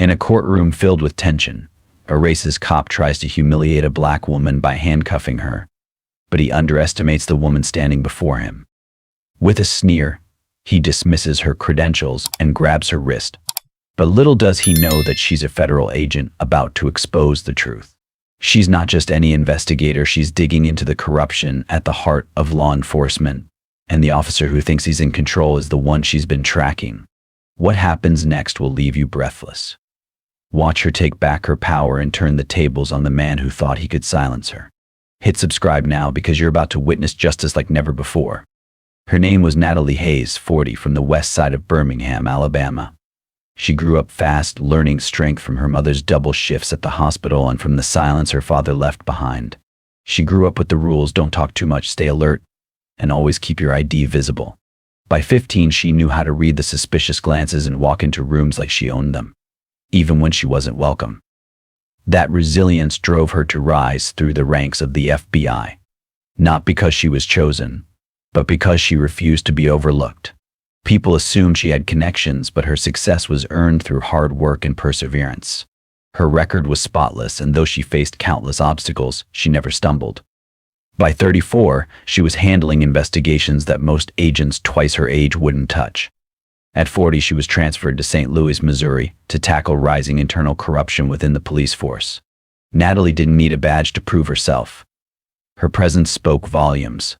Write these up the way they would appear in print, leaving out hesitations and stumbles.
In a courtroom filled with tension, a racist cop tries to humiliate a black woman by handcuffing her, but he underestimates the woman standing before him. With a sneer, he dismisses her credentials and grabs her wrist. But little does he know that she's a federal agent about to expose the truth. She's not just any investigator, she's digging into the corruption at the heart of law enforcement, and the officer who thinks he's in control is the one she's been tracking. What happens next will leave you breathless. Watch her take back her power and turn the tables on the man who thought he could silence her. Hit subscribe now because you're about to witness justice like never before. Her name was Natalie Hayes, 40, from the west side of Birmingham, Alabama. She grew up fast, learning strength from her mother's double shifts at the hospital and from the silence her father left behind. She grew up with the rules: don't talk too much, stay alert, and always keep your ID visible. By 15, she knew how to read the suspicious glances and walk into rooms like she owned them, even when she wasn't welcome. That resilience drove her to rise through the ranks of the FBI, not because she was chosen, but because she refused to be overlooked. People assumed she had connections, but her success was earned through hard work and perseverance. Her record was spotless, and though she faced countless obstacles, she never stumbled. By 34, she was handling investigations that most agents twice her age wouldn't touch. At 40, she was transferred to St. Louis, Missouri, to tackle rising internal corruption within the police force. Natalie didn't need a badge to prove herself. Her presence spoke volumes.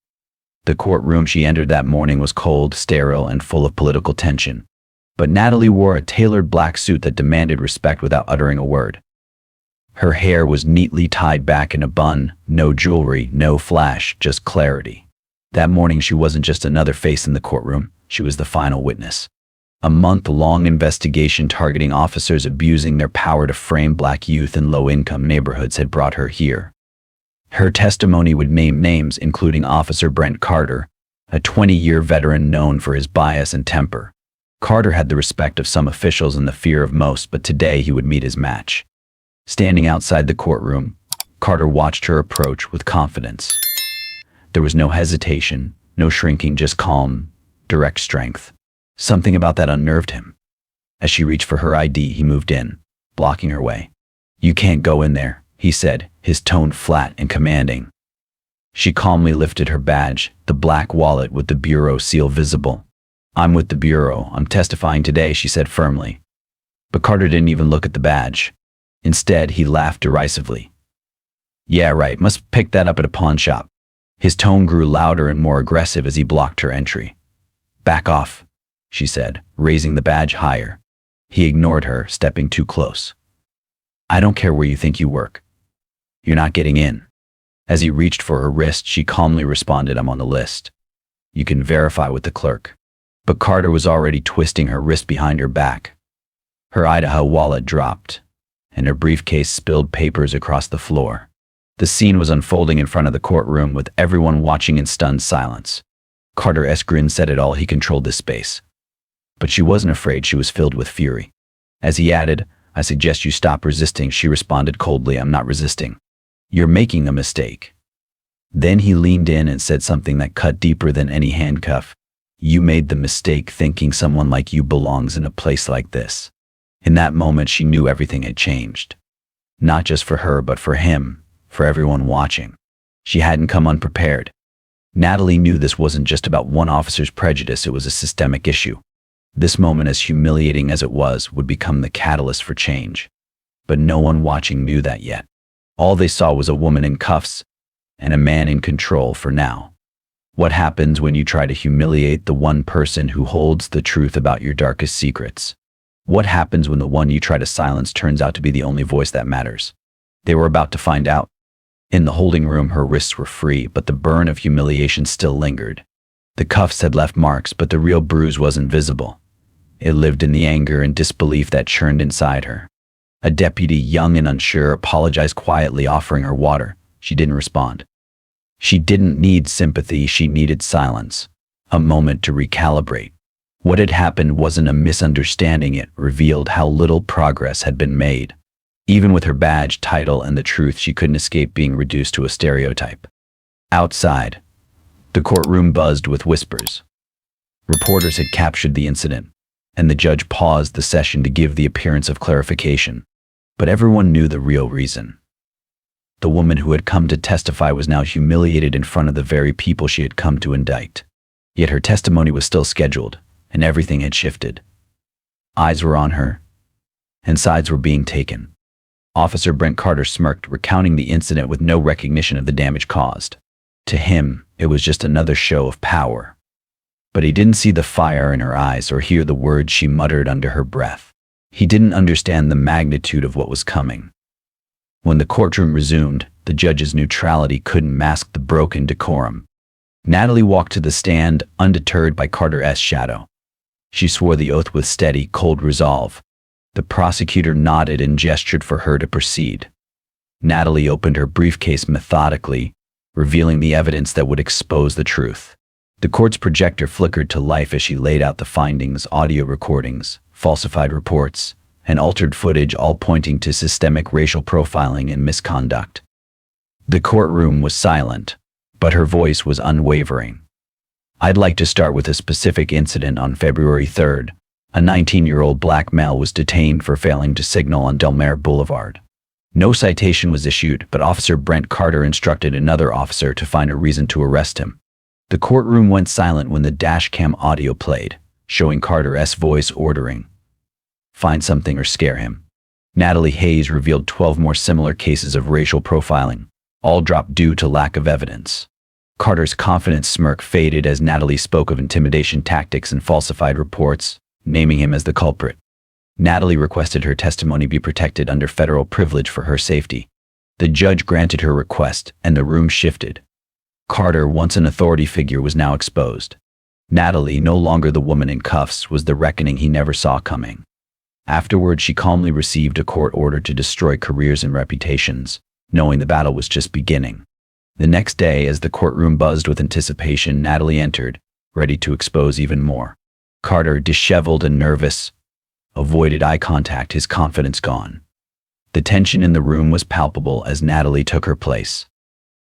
The courtroom she entered that morning was cold, sterile, and full of political tension. But Natalie wore a tailored black suit that demanded respect without uttering a word. Her hair was neatly tied back in a bun, no jewelry, no flash, just clarity. That morning she wasn't just another face in the courtroom, she was the final witness. A month-long investigation targeting officers abusing their power to frame black youth in low-income neighborhoods had brought her here. Her testimony would name names, including Officer Brent Carter, a 20-year veteran known for his bias and temper. Carter had the respect of some officials and the fear of most, but today he would meet his match. Standing outside the courtroom, Carter watched her approach with confidence. There was no hesitation, no shrinking, just calm, direct strength. Something about that unnerved him. As she reached for her ID, he moved in, blocking her way. "You can't go in there," he said, his tone flat and commanding. She calmly lifted her badge, the black wallet with the bureau seal visible. "I'm with the bureau. I'm testifying today," she said firmly. But Carter didn't even look at the badge. Instead, he laughed derisively. "Yeah, right. Must pick that up at a pawn shop." His tone grew louder and more aggressive as he blocked her entry. "Back off," she said, raising the badge higher. He ignored her, stepping too close. "I don't care where you think you work. You're not getting in." As he reached for her wrist, she calmly responded, "I'm on the list. You can verify with the clerk." But Carter was already twisting her wrist behind her back. Her Idaho wallet dropped, and her briefcase spilled papers across the floor. The scene was unfolding in front of the courtroom, with everyone watching in stunned silence. Carter's grin said it all: he controlled this space. But she wasn't afraid, she was filled with fury. As he added, "I suggest you stop resisting," she responded coldly, "I'm not resisting. You're making a mistake." Then he leaned in and said something that cut deeper than any handcuff. "You made the mistake thinking someone like you belongs in a place like this." In that moment, she knew everything had changed. Not just for her, but for him, for everyone watching. She hadn't come unprepared. Natalie knew this wasn't just about one officer's prejudice, it was a systemic issue. This moment, as humiliating as it was, would become the catalyst for change. But no one watching knew that yet. All they saw was a woman in cuffs and a man in control for now. What happens when you try to humiliate the one person who holds the truth about your darkest secrets? What happens when the one you try to silence turns out to be the only voice that matters? They were about to find out. In the holding room, her wrists were free, but the burn of humiliation still lingered. The cuffs had left marks, but the real bruise wasn't visible. It lived in the anger and disbelief that churned inside her. A deputy, young and unsure, apologized quietly, offering her water. She didn't respond. She didn't need sympathy, she needed silence. A moment to recalibrate. What had happened wasn't a misunderstanding, it revealed how little progress had been made. Even with her badge, title, and the truth, she couldn't escape being reduced to a stereotype. Outside, the courtroom buzzed with whispers. Reporters had captured the incident. and the judge paused the session to give the appearance of clarification. But everyone knew the real reason. The woman who had come to testify was now humiliated in front of the very people she had come to indict. Yet her testimony was still scheduled, and everything had shifted. Eyes were on her, and sides were being taken. Officer Brent Carter smirked, recounting the incident with no recognition of the damage caused. To him, it was just another show of power. But he didn't see the fire in her eyes or hear the words she muttered under her breath. He didn't understand the magnitude of what was coming. When the courtroom resumed, the judge's neutrality couldn't mask the broken decorum. Natalie walked to the stand, undeterred by Carter's shadow. She swore the oath with steady, cold resolve. The prosecutor nodded and gestured for her to proceed. Natalie opened her briefcase methodically, revealing the evidence that would expose the truth. The court's projector flickered to life as she laid out the findings: audio recordings, falsified reports, and altered footage, all pointing to systemic racial profiling and misconduct. The courtroom was silent, but her voice was unwavering. "I'd like to start with a specific incident on February 3rd. A 19-year-old black male was detained for failing to signal on Delmare Boulevard. No citation was issued, but Officer Brent Carter instructed another officer to find a reason to arrest him. The courtroom went silent when the dashcam audio played, showing Carter's voice ordering, 'Find something or scare him.' Natalie Hayes revealed 12 more similar cases of racial profiling, all dropped due to lack of evidence. Carter's confident smirk faded as Natalie spoke of intimidation tactics and falsified reports, naming him as the culprit. Natalie requested her testimony be protected under federal privilege for her safety. The judge granted her request, and the room shifted. Carter, once an authority figure, was now exposed. Natalie, no longer the woman in cuffs, was the reckoning he never saw coming. Afterward, she calmly received a court order to destroy careers and reputations, knowing the battle was just beginning. The next day, as the courtroom buzzed with anticipation, Natalie entered, ready to expose even more. Carter, disheveled and nervous, avoided eye contact, his confidence gone. The tension in the room was palpable as Natalie took her place.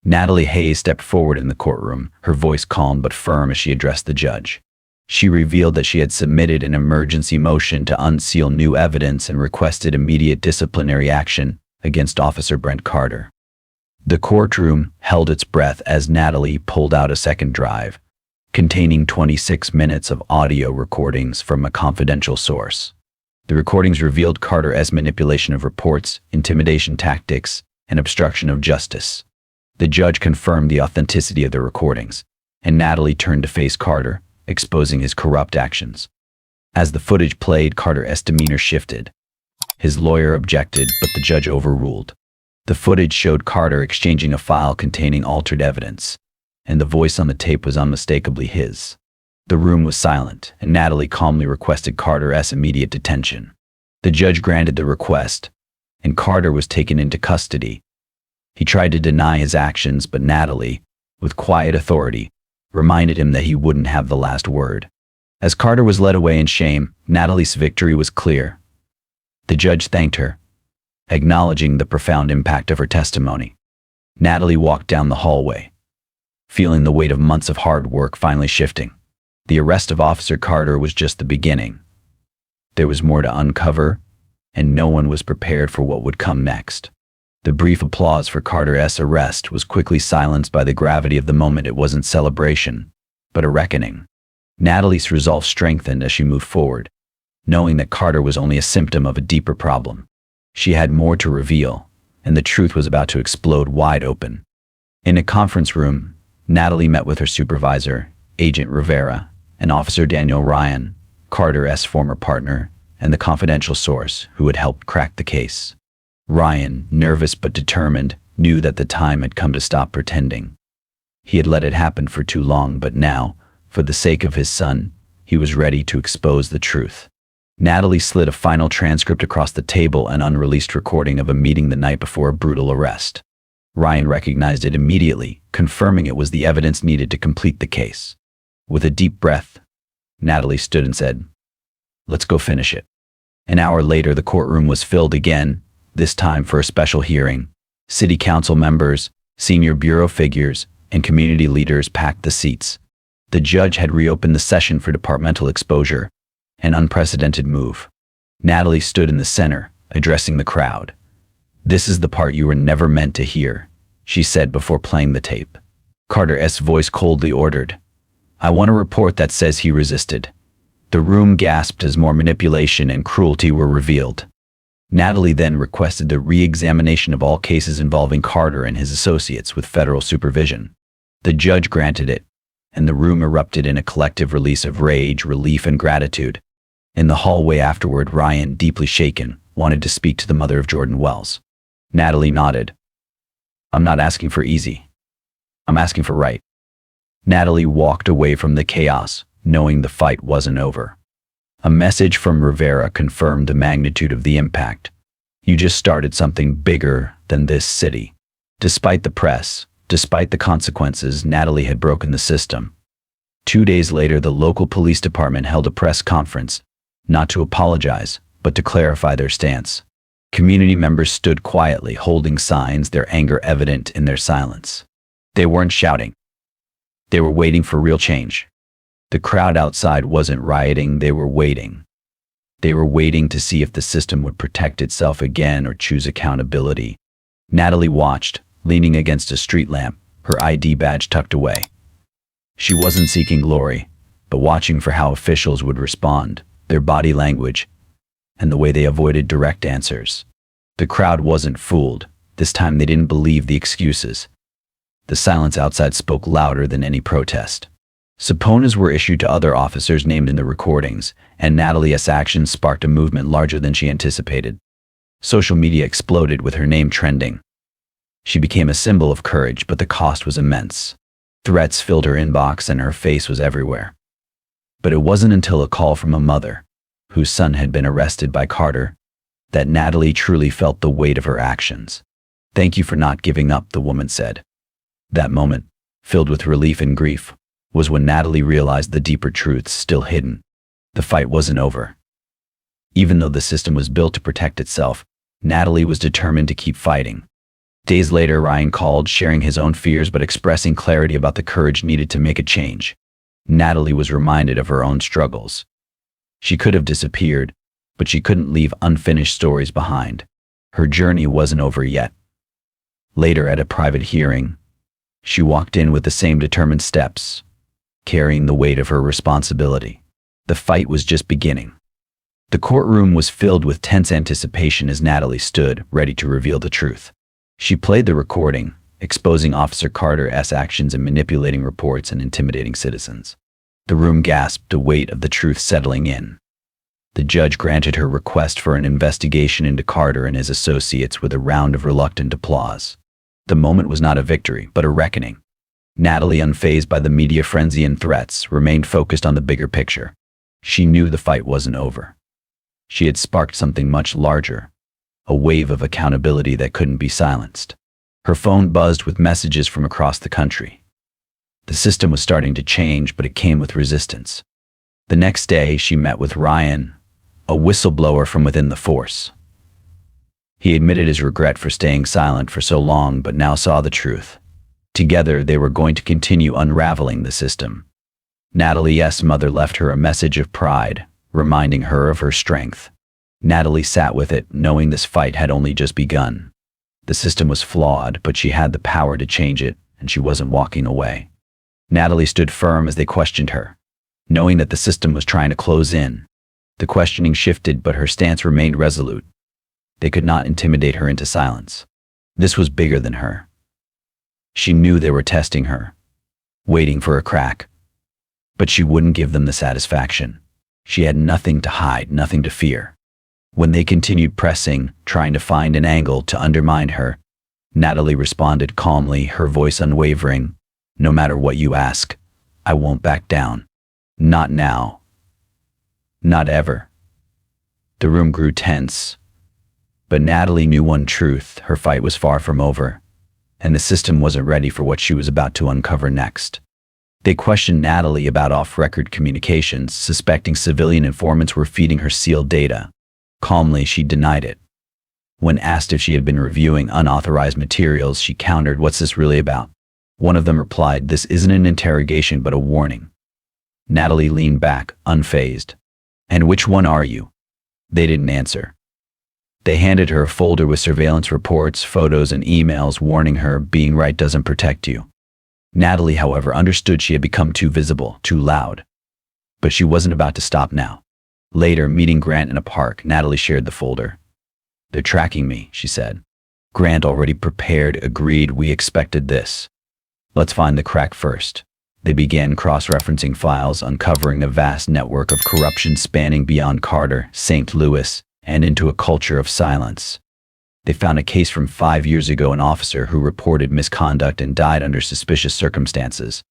Natalie Hayes stepped forward in the courtroom, her voice calm but firm as she addressed the judge. She revealed that she had submitted an emergency motion to unseal new evidence and requested immediate disciplinary action against Officer Brent Carter. The courtroom held its breath as Natalie pulled out a second drive, containing 26 minutes of audio recordings from a confidential source. The recordings revealed Carter's manipulation of reports, intimidation tactics, and obstruction of justice. The judge confirmed the authenticity of the recordings, and Natalie turned to face Carter, exposing his corrupt actions. As the footage played, Carter's demeanor shifted. His lawyer objected, but the judge overruled. The footage showed Carter exchanging a file containing altered evidence, and the voice on the tape was unmistakably his. The room was silent, and Natalie calmly requested Carter's immediate detention. The judge granted the request, and Carter was taken into custody. He tried to deny his actions, but Natalie, with quiet authority, reminded him that he wouldn't have the last word. As Carter was led away in shame, Natalie's victory was clear. The judge thanked her, acknowledging the profound impact of her testimony. Natalie walked down the hallway, feeling the weight of months of hard work finally shifting. The arrest of Officer Carter was just the beginning. There was more to uncover, and no one was prepared for what would come next. The brief applause for Carter's arrest was quickly silenced by the gravity of the moment. It wasn't celebration, but a reckoning. Natalie's resolve strengthened as she moved forward, knowing that Carter was only a symptom of a deeper problem. She had more to reveal, and the truth was about to explode wide open. In a conference room, Natalie met with her supervisor, Agent Rivera, and Officer Daniel Ryan, Carter's former partner, and the confidential source who had helped crack the case. Ryan, nervous but determined, knew that the time had come to stop pretending. He had let it happen for too long, but now, for the sake of his son, he was ready to expose the truth. Natalie slid a final transcript across the table, an unreleased recording of a meeting the night before a brutal arrest. Ryan recognized it immediately, confirming it was the evidence needed to complete the case. With a deep breath, Natalie stood and said, "Let's go finish it." An hour later, the courtroom was filled again, this time for a special hearing. City council members, senior bureau figures, and community leaders packed the seats. The judge had reopened the session for departmental exposure, An unprecedented move. Natalie stood in the center, addressing the crowd. "This is the part you were never meant to hear," she said before playing the tape. Carter's voice coldly ordered, "I want a report that says he resisted." The room gasped as more manipulation and cruelty were revealed. Natalie then requested the re-examination of all cases involving Carter and his associates with federal supervision. The judge granted it, and the room erupted in a collective release of rage, relief, and gratitude. In the hallway afterward, Ryan, deeply shaken, wanted to speak to the mother of Jordan Wells. Natalie nodded. "I'm not asking for easy. I'm asking for right." Natalie walked away from the chaos, knowing the fight wasn't over. A message from Rivera confirmed the magnitude of the impact. "You just started something bigger than this city." Despite the press, despite the consequences, Natalie had broken the system. 2 days later, the local police department held a press conference, not to apologize, but to clarify their stance. Community members stood quietly, holding signs, their anger evident in their silence. They weren't shouting. They were waiting for real change. The crowd outside wasn't rioting, they were waiting. They were waiting to see if the system would protect itself again or choose accountability. Natalie watched, leaning against a street lamp, her ID badge tucked away. She wasn't seeking glory, but watching for how officials would respond, their body language, and the way they avoided direct answers. The crowd wasn't fooled. This time they didn't believe the excuses. The silence outside spoke louder than any protest. Subpoenas were issued to other officers named in the recordings, and Natalie's actions sparked a movement larger than she anticipated. Social media exploded with her name trending. She became a symbol of courage, but the cost was immense. Threats filled her inbox and her face was everywhere. But it wasn't until a call from a mother, whose son had been arrested by Carter, that Natalie truly felt the weight of her actions. "Thank you for not giving up," the woman said. That moment, filled with relief and grief, was when Natalie realized the deeper truths still hidden. The fight wasn't over. Even though the system was built to protect itself, Natalie was determined to keep fighting. Days later, Ryan called, sharing his own fears but expressing clarity about the courage needed to make a change. Natalie was reminded of her own struggles. She could have disappeared, but she couldn't leave unfinished stories behind. Her journey wasn't over yet. Later, at a private hearing, she walked in with the same determined steps, carrying the weight of her responsibility. The fight was just beginning. The courtroom was filled with tense anticipation as Natalie stood, ready to reveal the truth. She played the recording, exposing Officer Carter's actions in manipulating reports and intimidating citizens. The room gasped, the weight of the truth settling in. The judge granted her request for an investigation into Carter and his associates with a round of reluctant applause. The moment was not a victory, but a reckoning. Natalie, unfazed by the media frenzy and threats, remained focused on the bigger picture. She knew the fight wasn't over. She had sparked something much larger, a wave of accountability that couldn't be silenced. Her phone buzzed with messages from across the country. The system was starting to change, but it came with resistance. The next day, she met with Ryan, a whistleblower from within the force. He admitted his regret for staying silent for so long, but now saw the truth. Together, they were going to continue unraveling the system. Natalie's mother left her a message of pride, reminding her of her strength. Natalie sat with it, knowing this fight had only just begun. The system was flawed, but she had the power to change it, and she wasn't walking away. Natalie stood firm as they questioned her, knowing that the system was trying to close in. The questioning shifted, but her stance remained resolute. They could not intimidate her into silence. This was bigger than her. She knew they were testing her, waiting for a crack. But she wouldn't give them the satisfaction. She had nothing to hide, nothing to fear. When they continued pressing, trying to find an angle to undermine her, Natalie responded calmly, her voice unwavering. "No matter what you ask, I won't back down. Not now. Not ever." The room grew tense. But Natalie knew one truth: her fight was far from over, and the system wasn't ready for what she was about to uncover next. They questioned Natalie about off-record communications, suspecting civilian informants were feeding her sealed data. Calmly, she denied it. When asked if she had been reviewing unauthorized materials, she countered, "What's this really about?" One of them replied, "This isn't an interrogation, but a warning." Natalie leaned back, unfazed. "And which one are you?" They didn't answer. They handed her a folder with surveillance reports, photos, and emails warning her being right doesn't protect you. Natalie, however, understood she had become too visible, too loud. But she wasn't about to stop now. Later, meeting Grant in a park, Natalie shared the folder. "They're tracking me," she said. Grant, already prepared, agreed. "We expected this. Let's find the crack first." They began cross-referencing files, uncovering a vast network of corruption spanning beyond Carter, St. Louis, and into a culture of silence. They found a case from 5 years ago, an officer who reported misconduct and died under suspicious circumstances.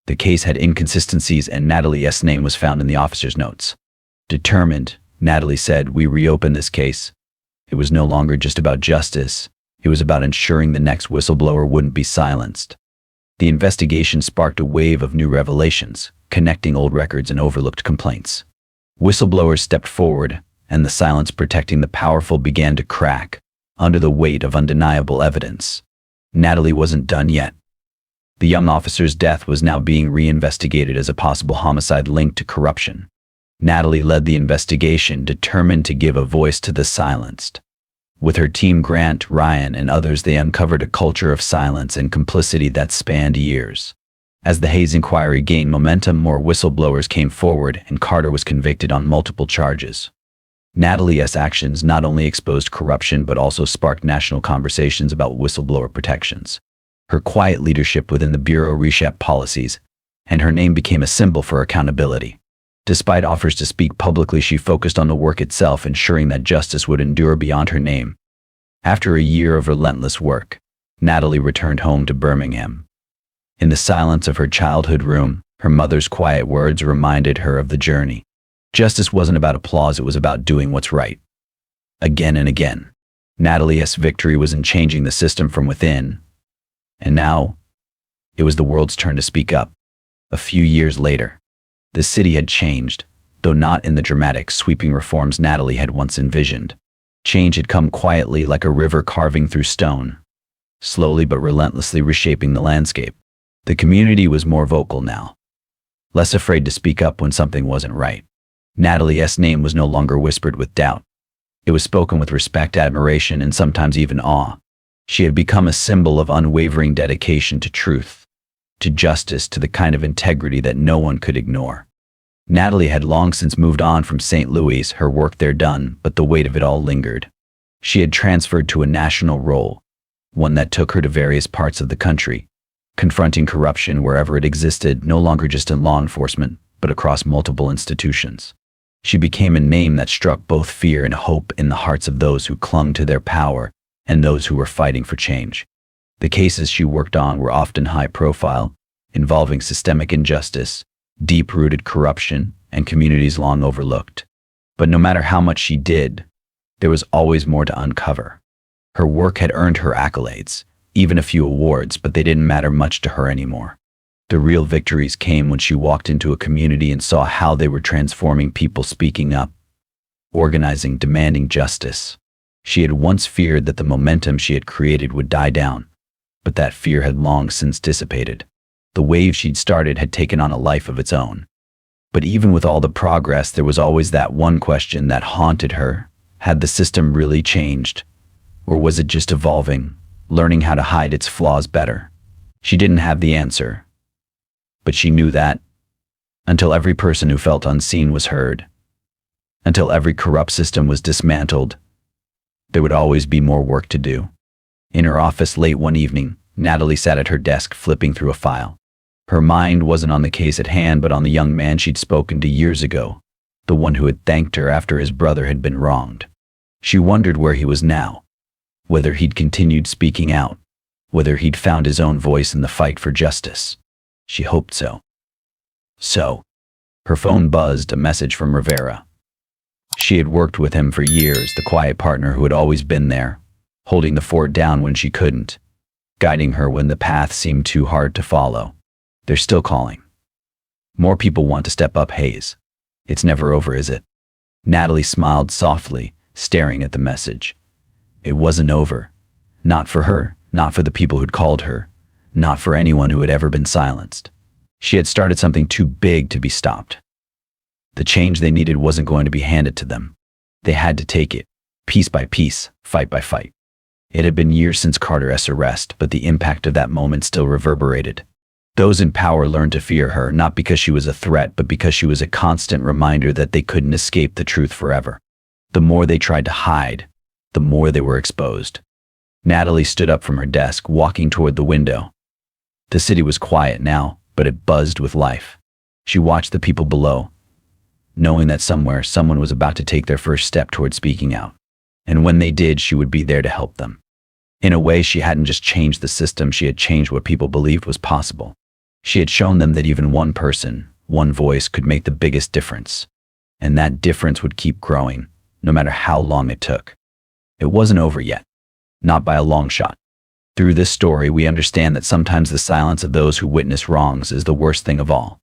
The case had inconsistencies, and Natalie's name was found in the officer's notes. Determined, Natalie said, "We reopened this case. It was no longer just about justice. It was about ensuring the next whistleblower wouldn't be silenced." The investigation sparked a wave of new revelations, connecting old records and overlooked complaints. Whistleblowers stepped forward, and the silence protecting the powerful began to crack under the weight of undeniable evidence. Natalie wasn't done yet. The young officer's death was now being reinvestigated as a possible homicide linked to corruption. Natalie led the investigation, determined to give a voice to the silenced. With her team, Grant, Ryan, and others, they uncovered a culture of silence and complicity that spanned years. As the Hayes inquiry gained momentum, more whistleblowers came forward, and Carter was convicted on multiple charges. Natalie's actions not only exposed corruption but also sparked national conversations about whistleblower protections. Her quiet leadership within the Bureau reshaped policies, and her name became a symbol for accountability. Despite offers to speak publicly, she focused on the work itself, ensuring that justice would endure beyond her name. After a year of relentless work, Natalie returned home to Birmingham. In the silence of her childhood room, her mother's quiet words reminded her of the journey. Justice wasn't about applause, it was about doing what's right. Again and again, Natalie's victory was in changing the system from within. And now, it was the world's turn to speak up. A few years later, the city had changed, though not in the dramatic, sweeping reforms Natalie had once envisioned. Change had come quietly, like a river carving through stone, slowly but relentlessly reshaping the landscape. The community was more vocal now, less afraid to speak up when something wasn't right. Natalie's name was no longer whispered with doubt. It was spoken with respect, admiration, and sometimes even awe. She had become a symbol of unwavering dedication to truth, to justice, to the kind of integrity that no one could ignore. Natalie had long since moved on from St. Louis, her work there done, but the weight of it all lingered. She had transferred to a national role, one that took her to various parts of the country, confronting corruption wherever it existed, no longer just in law enforcement, but across multiple institutions. She became a name that struck both fear and hope in the hearts of those who clung to their power and those who were fighting for change. The cases she worked on were often high profile, involving systemic injustice, deep-rooted corruption, and communities long overlooked. But no matter how much she did, there was always more to uncover. Her work had earned her accolades, even a few awards, but they didn't matter much to her anymore. The real victories came when she walked into a community and saw how they were transforming people, speaking up, organizing, demanding justice. She had once feared that the momentum she had created would die down, but that fear had long since dissipated. The wave she'd started had taken on a life of its own. But even with all the progress, there was always that one question that haunted her. Had the system really changed? Or was it just evolving, learning how to hide its flaws better? She didn't have the answer. But she knew that, until every person who felt unseen was heard, until every corrupt system was dismantled, there would always be more work to do. In her office late one evening, Natalie sat at her desk flipping through a file. Her mind wasn't on the case at hand, but on the young man she'd spoken to years ago, the one who had thanked her after his brother had been wronged. She wondered where he was now, whether he'd continued speaking out, whether he'd found his own voice in the fight for justice. She hoped so. Her phone buzzed, a message from Rivera. She had worked with him for years, the quiet partner who had always been there, holding the fort down when she couldn't, guiding her when the path seemed too hard to follow. They're still calling. More people want to step up, Hayes. It's never over, is it? Natalie smiled softly, staring at the message. It wasn't over. Not for her, not for the people who'd called her, not for anyone who had ever been silenced. She had started something too big to be stopped. The change they needed wasn't going to be handed to them. They had to take it, piece by piece, fight by fight. It had been years since Carter's arrest, but the impact of that moment still reverberated. Those in power learned to fear her, not because she was a threat, but because she was a constant reminder that they couldn't escape the truth forever. The more they tried to hide, the more they were exposed. Natalie stood up from her desk, walking toward the window. The city was quiet now, but it buzzed with life. She watched the people below, knowing that somewhere someone was about to take their first step toward speaking out. And when they did, she would be there to help them. In a way, she hadn't just changed the system, she had changed what people believed was possible. She had shown them that even one person, one voice could make the biggest difference. And that difference would keep growing, no matter how long it took. It wasn't over yet. Not by a long shot. Through this story, we understand that sometimes the silence of those who witness wrongs is the worst thing of all.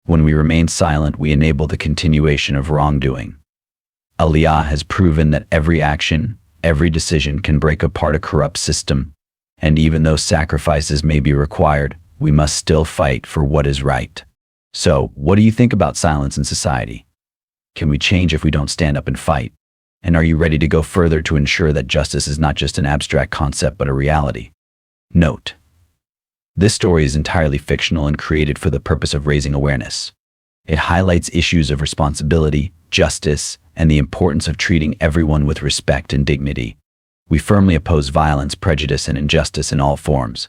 When we remain silent, we enable the continuation of wrongdoing. Aliyah has proven that every action, every decision can break apart a corrupt system, and even though sacrifices may be required, we must still fight for what is right. So, what do you think about silence in society? Can we change if we don't stand up and fight? And are you ready to go further to ensure that justice is not just an abstract concept but a reality? Note: this story is entirely fictional and created for the purpose of raising awareness. It highlights issues of responsibility, justice, and the importance of treating everyone with respect and dignity. We firmly oppose violence, prejudice, and injustice in all forms.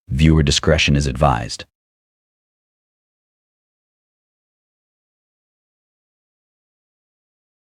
Viewer discretion is advised.